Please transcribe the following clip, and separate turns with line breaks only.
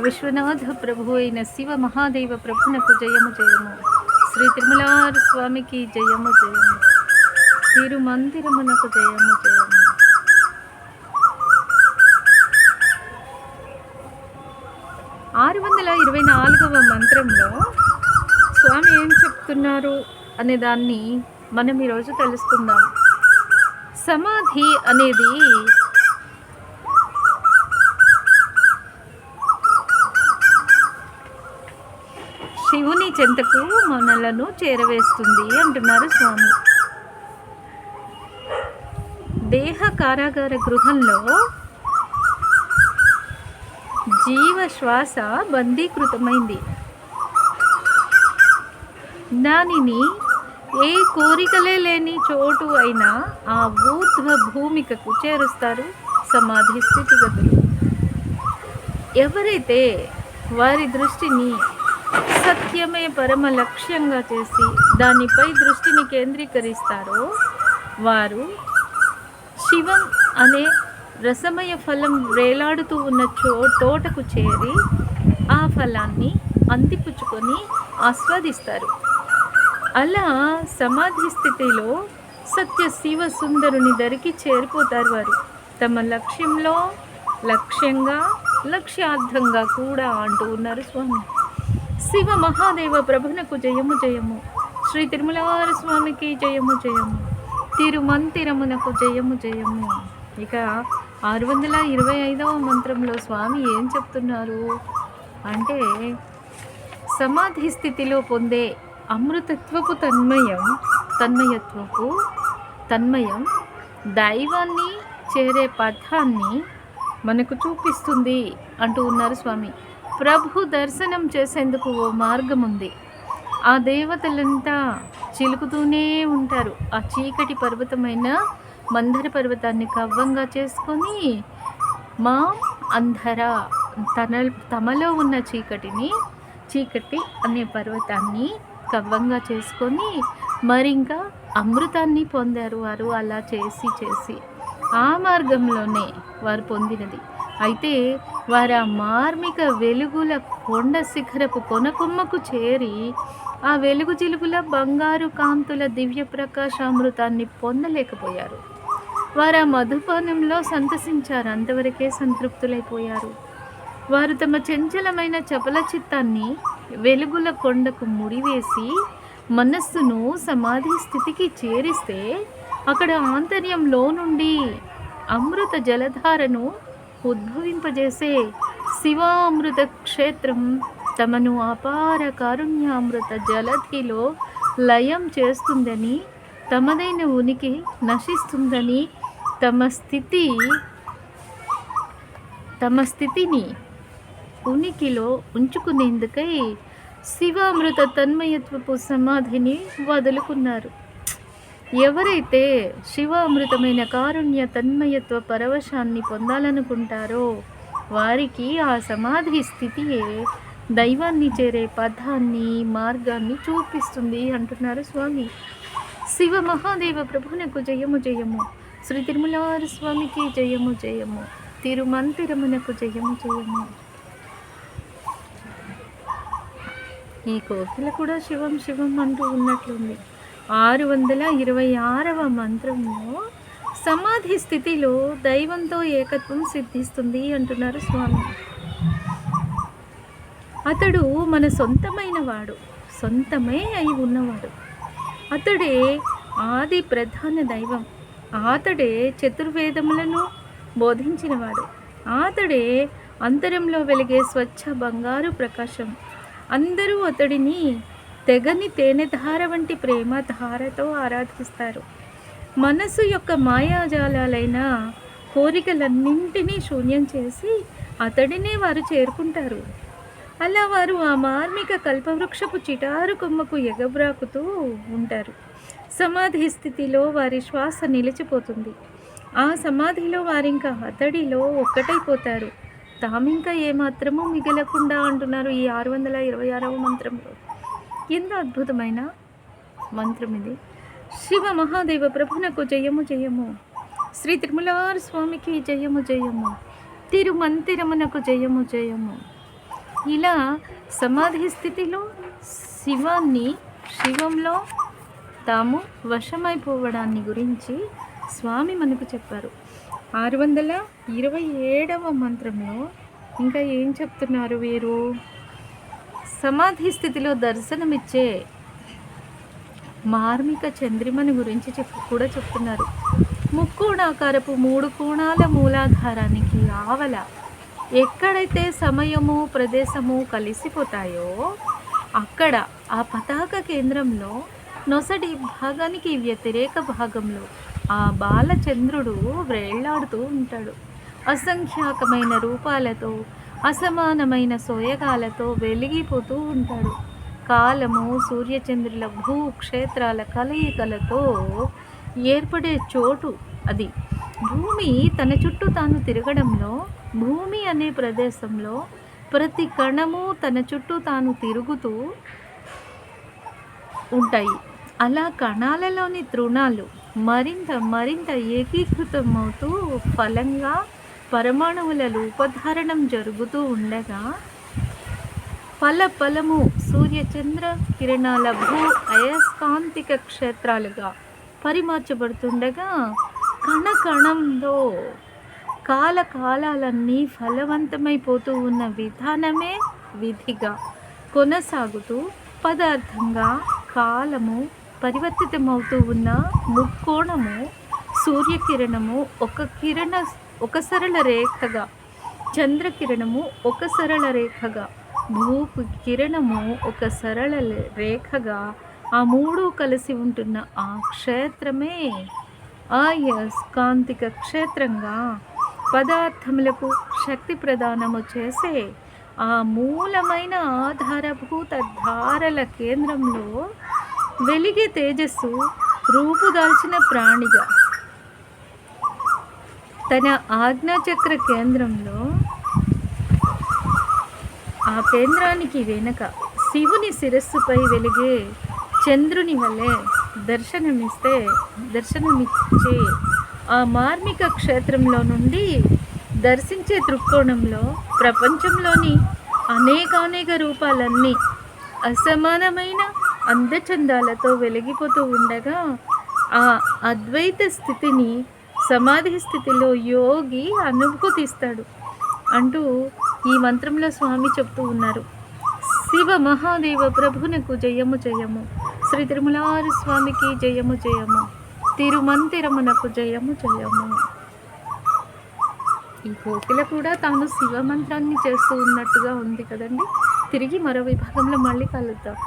విశ్వనాథ ప్రభు అయిన శివ మహాదేవ ప్రభునకు జయము జయము. శ్రీ తిరుమలార స్వామికి జయము జయము. తిరుమందిరమునకు జయము జయము. 624వ మంత్రంలో స్వామి ఏం చెప్తున్నారు అనే దాన్ని మనం ఈరోజు తెలుసుకుందాం. సమాధి అనేది శివుని చెంతకు మనలను చేరవేస్తుంది అంటున్నారు స్వామి. దేహ కారాగార గృహంలో జీవ శ్వాస బందీకృతమైంది. దానిని ఏ కోరికలే లేని చోటు అయినా ఆ ఊర్ధ్వ భూమికకు చేరుస్తారు సమాధి స్థితిగతులు. ఎవరైతే వారి దృష్టిని సత్యమే పరమ లక్ష్యంగా చేసి దానిపై దృష్టిని కేంద్రీకరిస్తారో వారు శివం అనే రసమయ ఫలం వేలాడుతూ ఉన్న తోటకు చేరి ఆ ఫలాన్ని అందిపుచ్చుకొని ఆస్వాదిస్తారు. అలా సమాధి స్థితిలో సత్య శివ సుందరుని దరికి చేరిపోతారు వారు. తమ లక్ష్యంలో లక్ష్యంగా లక్ష్యార్థంగా కూడా అంటూ ఉన్నారు స్వామి. శివ మహాదేవ ప్రభునకు జయము జయము. శ్రీ తిరుమలార స్వామికి జయము జయము. తిరుమంతిరమునకు జయము జయము. ఇక 625వ మంత్రంలో స్వామి ఏం చెప్తున్నారు అంటే, సమాధి స్థితిలో పొందే అమృతత్వపు తన్మయం దైవాన్ని చేరే పథాన్ని మనకు చూపిస్తుంది అంటూ ఉన్నారు స్వామి. ప్రభు దర్శనం చేసేందుకు ఓ మార్గం ఉంది. ఆ దేవతలంతా చిలుకుతూనే ఉంటారు. ఆ చీకటి పర్వతమైన మందర పర్వతాన్ని కవ్వంగా చేసుకొని మా అంధర తమలో ఉన్న చీకటి అనే పర్వతాన్ని కవ్వంగా చేసుకొని మరింకా అమృతాన్ని పొందారు వారు. అలా చేసి ఆ మార్గంలోనే వారు పొందినది. అయితే వారు ఆ మార్మిక వెలుగుల కొండ శిఖరపు కొనకొమ్మకు చేరి ఆ వెలుగు జిలుగుల బంగారు కాంతుల దివ్య ప్రకాశామృతాన్ని పొందలేకపోయారు. వారు ఆ మధుపానంలో సంతసించారు, అంతవరకే సంతృప్తులైపోయారు. వారు తమ చంచలమైన చపల చిత్తాన్ని వెలుగుల కొండకు ముడివేసి మనస్సును సమాధి స్థితికి చేరిస్తే అక్కడ ఆంతర్యంలో నుండి అమృత జలధారను ఉద్భవింపజేసే శివామృత క్షేత్రం తమను అపార కారుణ్యామృత జలధిలో లయం చేస్తుందని, తమదైన ఉనికి నశిస్తుందని, తమ స్థితిని ఉనికిలో ఉంచుకునేందుకై శివామృత తన్మయత్వపు సమాధిని వదులుకున్నారు. ఎవరైతే శివామృతమైన కారుణ్య తన్మయత్వ పరవశాన్ని పొందాలనుకుంటారో వారికి ఆ సమాధి స్థితియే దైవాన్ని చేరే పథాన్ని మార్గాన్ని చూపిస్తుంది అంటున్నారు స్వామి. శివ మహాదేవ ప్రభునకు జయము జయము. శ్రీ తిరుమలార స్వామికి జయము జయము. తిరుమంతిరమునకు జయము జయము. ఈ కోకిల కూడా శివం శివం అంటూ ఉన్నట్లుంది. 626వ మంత్రంలో సమాధి స్థితిలో దైవంతో ఏకత్వం సిద్ధిస్తుంది అంటున్నారు స్వామి. అతడు మన సొంతమైన వాడు, సొంతమే అయి ఉన్నవాడు. అతడే ఆది ప్రధాన దైవం. అతడే చతుర్వేదములను బోధించినవాడు. అతడే అంతరంలో వెలిగే స్వచ్ఛ బంగారు ప్రకాశం. అందరూ అతడిని తెగని తేనెధార వంటి ప్రేమధారతో ఆరాధిస్తారు. మనసు యొక్క మాయాజాలైన కోరికలన్నింటినీ శూన్యం చేసి అతడినే వారు చేరుకుంటారు. అలా వారు ఆ మార్మిక కల్పవృక్షపు చిటారు కొమ్మకు ఎగబ్రాకుతూ ఉంటారు. సమాధి స్థితిలో వారి శ్వాస నిలిచిపోతుంది. ఆ సమాధిలో వారింకా అతడిలో ఒక్కటైపోతారు. తామింకా ఏమాత్రమూ మిగలకుండా అంటున్నారు ఈ 626వ మంత్రంలో. ఎంత అద్భుతమైన మంత్రం ఇది. శివ మహాదేవ ప్రభునకు జయము జయము. శ్రీ తిరుమలార స్వామికి జయము జయము. తిరుమంతిరమునకు జయము జయము. ఇలా సమాధి స్థితిలో శివంలో తాము వశమైపోవడాన్ని గురించి స్వామి మనకు చెప్పారు. 627వ మంత్రంలో ఇంకా ఏం చెప్తున్నారు వీరు? సమాధి స్థితిలో దర్శనమిచ్చే మార్మిక చంద్రిమని గురించి కూడా చెప్తున్నారు. ముక్కోణాకారపు 3 కోణాల మూలాధారానికి ఆవల ఎక్కడైతే సమయము ప్రదేశము కలిసిపోతాయో అక్కడ ఆ పతాక కేంద్రంలో నొసటి భాగానికి వ్యతిరేక భాగంలో ఆ బాలచంద్రుడు వ్రేళ్లాడుతూ ఉంటాడు. అసంఖ్యాకమైన రూపాలతో అసమానమైన సోయగాలతో వెలిగిపోతూ ఉంటాడు. కాలము సూర్యచంద్రుల భూక్షేత్రాల కలయికలతో ఏర్పడే చోటు అది. భూమి తన చుట్టూ తాను తిరగడంలో భూమి అనే ప్రదేశంలో ప్రతి కణము తన చుట్టూ తాను తిరుగుతూ ఉంటాయి. అలా కణాలలోని తృణాలు మరింత ఏకీకృతమవుతూ ఫలంగా పరమాణువుల రూపధారణం జరుగుతూ ఉండగా ఫలము సూర్యచంద్ర కిరణాల భూ అయస్కాంతిక క్షేత్రాలుగా పరిమార్చబడుతుండగా కణంలో కాలాలన్నీ ఫలవంతమైపోతూ ఉన్న విధానమే విధిగా కొనసాగుతూ పదార్థంగా కాలము పరివర్తితమవుతూ ఉన్న ముక్కోణము సూర్యకిరణము ఒక సరళ రేఖగా, చంద్రకిరణము ఒక సరళ రేఖగా, భూపు కిరణము ఒక సరళ రేఖగా ఆ మూడు కలిసి ఉంటున్న ఆ క్షేత్రమే అయస్కాంతిక క్షేత్రంగా పదార్థములకు శక్తి ప్రదానము చేసే ఆ మూలమైన ఆధారభూత ధారల కేంద్రంలో వెలిగే తేజస్సు రూపుదాల్చిన ప్రాణిగా తన ఆజ్ఞాచక్ర కేంద్రంలో ఆ కేంద్రానికి వెనుక శివుని శిరస్సుపై వెలిగే చంద్రుని వలె దర్శనమిచ్చే ఆ మార్మిక క్షేత్రంలో నుండి దర్శించే దృక్కోణంలో ప్రపంచంలోని అనేకానేక రూపాలన్నీ అసమానమైన అందచందాలతో వెలిగిపోతూ ఉండగా ఆ అద్వైత స్థితిని సమాధి స్థితిలో యోగి అనుభూతిస్తాడు అంటూ ఈ మంత్రంలో స్వామి చెప్తూ ఉన్నారు. శివ మహాదేవ ప్రభునకు జయము జయము, శ్రీ తిరుమలారి స్వామికి జయము జయము, తిరుమంతిరమునకు జయము జయము. ఈ కోకిల కూడా తాను శివ మంత్రాన్ని చేస్తూ ఉన్నట్టుగా ఉంది కదండి. తిరిగి మరో విభాగంలో మళ్ళీ కలుద్దాం.